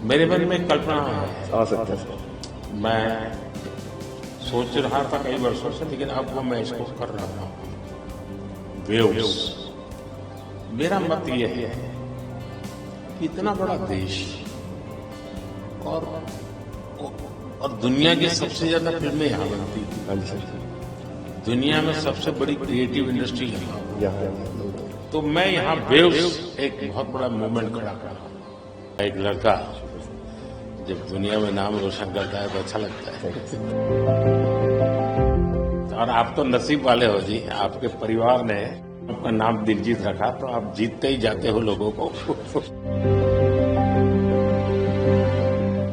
मेरे मन में कल्पना है। आ सकते हैं सर। मैं सोच रहा था कई वर्षों से, लेकिन अब वो मैं इसको कर रहा हूँ। वेव्स। मेरा मत ये है कि इतना बड़ा देश और दुनिया की सबसे ज्यादा फिल्में यहाँ बनती थी। हाँ जी सर। दुनिया में सबसे बड़ी क्रिएटिव इंडस्ट्री यहाँ। यहाँ तो मैं यहाँ वेव्स एक बहुत बड़ा मूवमेंट खड़ा कर रहा हूँ। एक लड़का जब दुनिया में नाम रोशन करता है तो अच्छा लगता है। और आप तो नसीब वाले हो जी, आपके परिवार ने आपका नाम दिलजीत रखा, तो आप जीतते ही जाते हो लोगों को।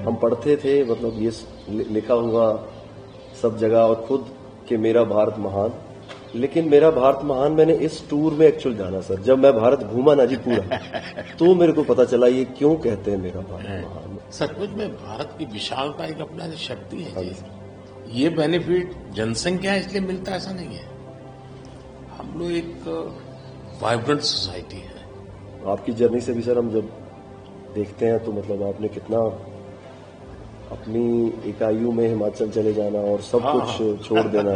हम पढ़ते थे, मतलब ये लिखा हुआ सब जगह और खुद कि मेरा भारत महान, लेकिन मेरा भारत महान मैंने इस टूर में एक्चुअल जाना सर। जब मैं भारत घूमा ना जी पूरा, तो मेरे को पता चला ये क्यों कहते हैं मेरा भारत महान। सचमुच में भारत की विशालता एक अपना शक्ति है जी। ये बेनिफिट जनसंख्या इसलिए मिलता है ऐसा नहीं है। हम लोग एक वाइब्रेंट सोसाइटी है। आपकी जर्नी से भी सर हम जब देखते हैं तो मतलब आपने कितना अपनी इकाइयों में हिमाचल चले जाना और सब कुछ छोड़ देना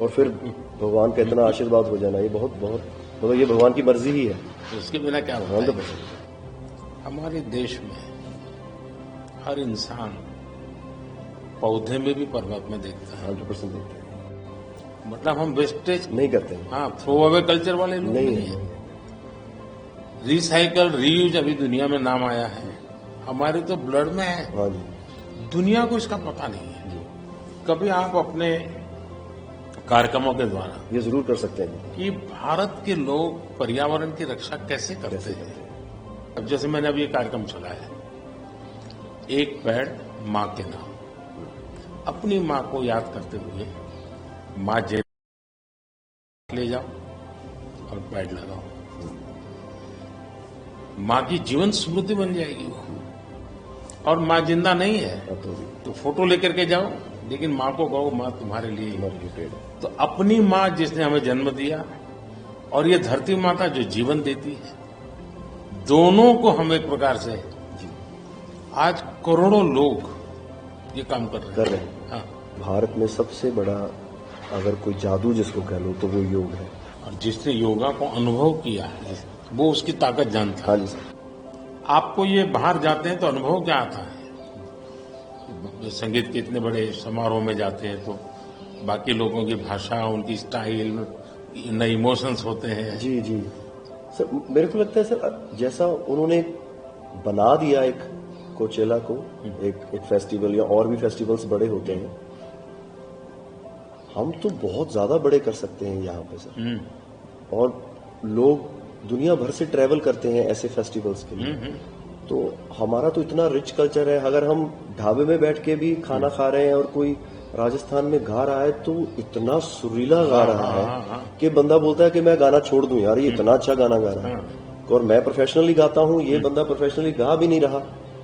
और फिर भगवान का इतना आशीर्वाद हो जाना, ये बहुत बहुत मतलब ये भगवान की मर्जी ही है। तो इसके बिना क्या होता है? हमारे देश में हर इंसान पौधे में भी परमात्मा देखता है। 100% देखते हैं, मतलब हम वेस्टेज नहीं करते हैं। हाँ, थ्रो अवे कल्चर वाले लोग नहीं है। रिसाइकल रीयूज अभी दुनिया में नाम आया है, हमारे तो ब्लड में है। हाँ जी। दुनिया को इसका पता नहीं है। कभी आप अपने कार्यक्रमों के द्वारा ये जरूर कर सकते हैं कि भारत के लोग पर्यावरण की रक्षा कैसे करते हैं। अब जैसे मैंने अभी ये कार्यक्रम चलाया, एक पेड़ माँ के नाम, अपनी माँ को याद करते हुए माँ ले जाओ और पेड़ लगाओ। माँ की जीवन स्मृति बन जाएगी वो। और माँ जिंदा नहीं है तो फोटो लेकर के जाओ, लेकिन माँ को कहो माँ तुम्हारे लिए। तो अपनी माँ जिसने हमें जन्म दिया और ये धरती माता जो जीवन देती है, दोनों को हम एक प्रकार से आज करोड़ों लोग ये काम कर रहे हैं। हाँ। भारत में सबसे बड़ा अगर कोई जादू जिसको कह लो तो वो योग है। और जिसने योगा को अनुभव किया है वो उसकी ताकत जानता है। हाँ जी सर। आपको ये बाहर जाते हैं तो अनुभव क्या आता है? संगीत के इतने बड़े समारोह में जाते हैं तो बाकी लोगों की भाषा, उनकी स्टाइल, नए इमोशंस होते हैं। जी जी सर, मेरे को लगता है सर जैसा उन्होंने बना दिया एक कोचेला को एक फेस्टिवल, या और भी फेस्टिवल्स बड़े होते हैं, हम तो बहुत ज्यादा बड़े कर सकते हैं यहाँ पे सर। और लोग दुनिया भर से ट्रैवल करते हैं ऐसे फेस्टिवल्स के लिए। तो हमारा तो इतना रिच कल्चर है, अगर हम ढाबे में बैठ के भी खाना खा रहे हैं और कोई राजस्थान में गा रहा है तो इतना सुरीला गा रहा है कि बंदा बोलता है कि मैं गाना छोड़ दूं यार, ये इतना अच्छा गाना गा रहा है। और मैं प्रोफेशनली गाता हूँ, ये बंदा प्रोफेशनली गा भी नहीं रहा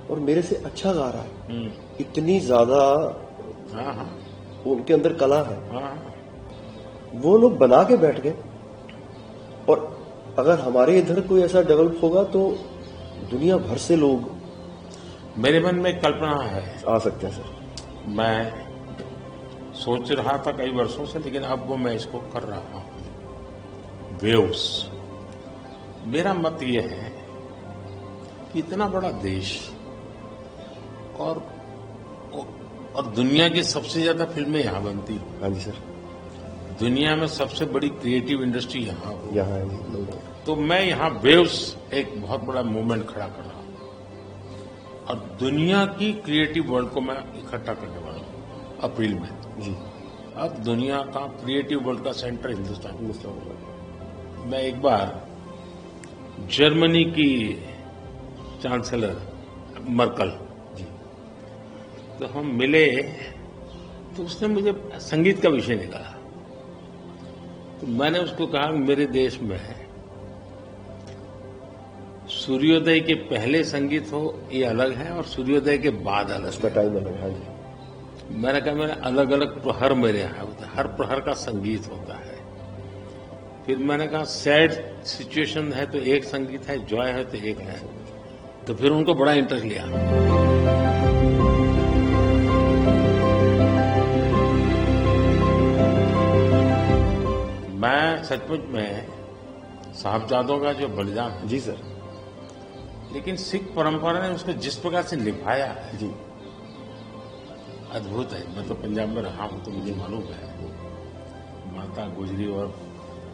और मेरे से अच्छा गा रहा है। इतनी ज्यादा उनके अंदर कला है। वो लोग बना के बैठ गए। और अगर हमारे इधर कोई ऐसा डेवलप होगा तो दुनिया भर से लोग, मेरे मन में कल्पना है, आ सकते हैं सर। मैं सोच रहा था कई वर्षों से, लेकिन अब वो मैं इसको कर रहा हूँ। वेव्स। मेरा मत ये है कि इतना बड़ा देश और दुनिया की सबसे ज्यादा फिल्में यहाँ बनती हैं। हाँ जी सर। दुनिया में सबसे बड़ी क्रिएटिव इंडस्ट्री यहाँ हो। यहाँ है। तो मैं यहाँ वेव्स एक बहुत बड़ा मूवमेंट खड़ा कर रहा हूँ और दुनिया की क्रिएटिव वर्ल्ड को मैं इकट्ठा करने वाला हूँ अप्रैल में जी। अब दुनिया का क्रिएटिव वर्ल्ड का सेंटर हिंदुस्तान। मैं एक बार जर्मनी की चांसलर मर्कल जी, तो हम मिले तो उसने मुझे संगीत का विषय निकाला। तो मैंने उसको कहा मेरे देश में सूर्योदय के पहले संगीत हो ये अलग है और सूर्योदय के बाद अलग उसका टाइम अलग है। हाँ जी। मैंने कहा मेरे अलग अलग प्रहर मेरे यहाँ होता है, हर प्रहर का संगीत होता है। फिर मैंने कहा सैड सिचुएशन है तो एक संगीत है, जॉय है तो एक है। तो फिर उनको बड़ा इंटरेस्ट लिया। मैं सचमुच में साहबजादों का जो बलिदान है, जी सर। लेकिन सिख परंपरा ने उसको जिस प्रकार से निभाया है, जी अद्भुत है। मैं तो पंजाब में रहा हूं तो मुझे मालूम है, माता गुजरी और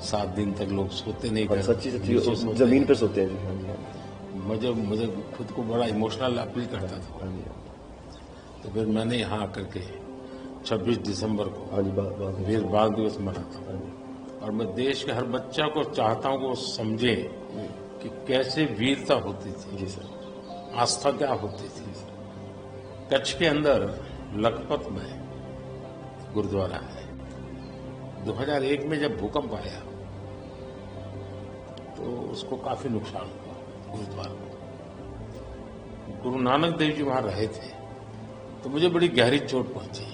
7 दिन तक लोग सोते नहीं थे, सच्ची सच्ची जमीन पे सोते हैं जी। हाँ जी, हाँ मुझे खुद को बड़ा इमोशनल अपील करता था। हाँ जी, तो फिर मैंने यहाँ आकर के 26 दिसंबर को हाँ जी, वीर बाल दिवस मना था। हाँ जी, और मैं देश के हर बच्चा को चाहता हूँ कि वो समझे कि कैसे वीरता होती थी, जी सर। आस्था क्या होती थी। कच्छ के अंदर लखपत में गुरुद्वारा है। 2001 में जब भूकंप आया तो उसको काफी नुकसान हुआ गुरुद्वारा को। गुरु नानक देव जी वहां रहे थे तो मुझे बड़ी गहरी चोट पहुंची।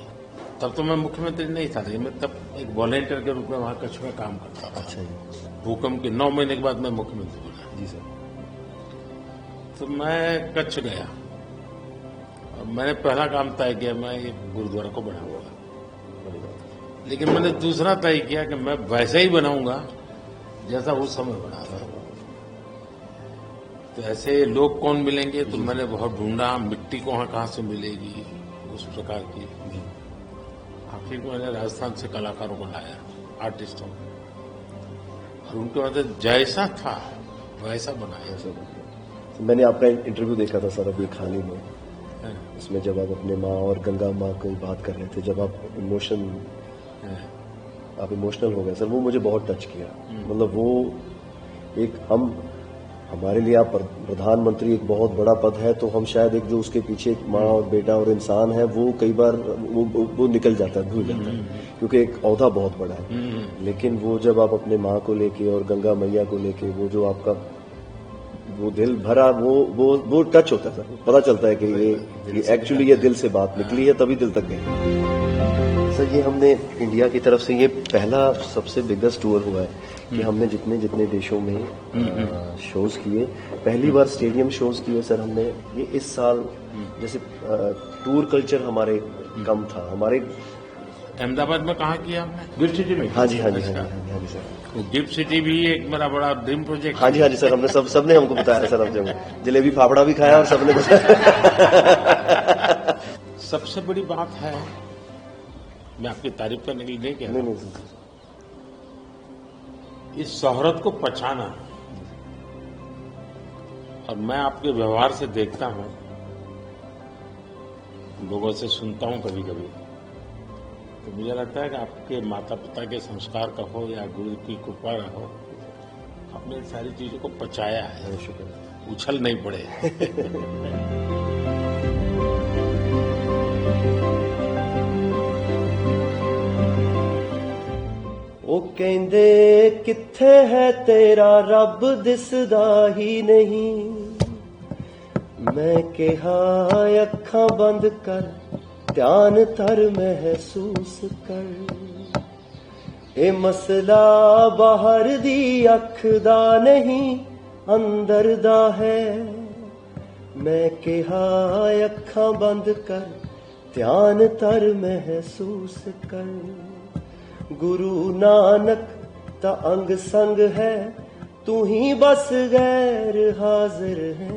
तब तो मैं मुख्यमंत्री नहीं था, लेकिन मैं तब एक वॉलेंटियर के रूप में वहां कच्छ में काम करता था। अच्छा जी। भूकंप के 9 महीने के बाद मैं मुख्यमंत्री बना। जी सर। तो मैं कच्छ गया और मैंने पहला काम तय किया, मैं ये गुरुद्वारा को बनाऊंगा। लेकिन मैंने दूसरा तय किया कि मैं वैसा ही बनाऊंगा जैसा उस समय बना था। तो ऐसे लोग कौन मिलेंगे, तो मैंने बहुत ढूंढा, मिट्टी कहाँ से मिलेगी, उस प्रकार की। आखिर में मैंने राजस्थान से कलाकारों को लाया, आर्टिस्टों को, और उनके मदद जैसा था वैसा बनाया। तो मैंने आपका इंटरव्यू देखा था सर अभी हाल ही में, इसमें जब आप अपने माँ और गंगा माँ की बात कर रहे थे, जब आप इमोशनल हो गए सर, वो मुझे बहुत टच किया। मतलब वो एक हमारे लिए आप प्रधानमंत्री एक बहुत बड़ा पद है, तो हम शायद एक जो उसके पीछे एक माँ और बेटा और इंसान है, वो कई बार वो निकल जाता है, भूल जाता है, क्योंकि एक ओहदा बहुत बड़ा है। लेकिन वो जब आप अपने माँ को लेके और गंगा मैया को लेके, वो जो आपका वो दिल भरा, वो टच होता है सर। पता चलता है कि ये एक्चुअली ये दिल से बात निकली है, तभी दिल तक गई। सर ये हमने इंडिया की तरफ से ये पहला सबसे बिगेस्ट टूर हुआ है कि हमने जितने देशों में शोज किए, पहली बार स्टेडियम शोज किए सर हमने। ये इस साल जैसे टूर कल्चर हमारे कम था। हमारे अहमदाबाद में कहाँ किया हमने? गिफ्ट सिटी में। हाँ जी, हाँ जी, हाँ जी, हाँ जी सर। वो गिफ्ट सिटी भी एक मेरा बड़ा ड्रीम प्रोजेक्ट। हाँ जी, हाँ जी सर, हमने सबने हमको बताया सर, हम जब जलेबी फाफड़ा भी खाया और सबने बताया। सबसे बड़ी बात है, मैं आपकी तारीफ करने के लिए नहीं कह रहा, नहीं सर, इस शोहरत को पहचाना। और मैं आपके व्यवहार से देखता हूं, लोगों से सुनता हूं कभी कभी, तो मुझे लगता है कि आपके माता पिता के संस्कार का हो या गुरु की कृपा का हो, आपने इन सारी चीजों को पचाया है, उछल नहीं पड़े। ओ कहंदे किथे है तेरा रब दिसदा ही नहीं, मैं कहा अखां बंद कर ध्यान तर महसूस कर, ए मसला बाहर दी अख दा नहीं अंदर दा है, मैं कहा अखां बंद कर ध्यान तर महसूस कर, गुरु नानक ता अंग संग है, तू ही बस गैर हाजिर है,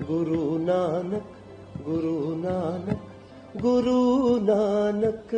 गुरु नानक गुरु नानक गुरु नानक।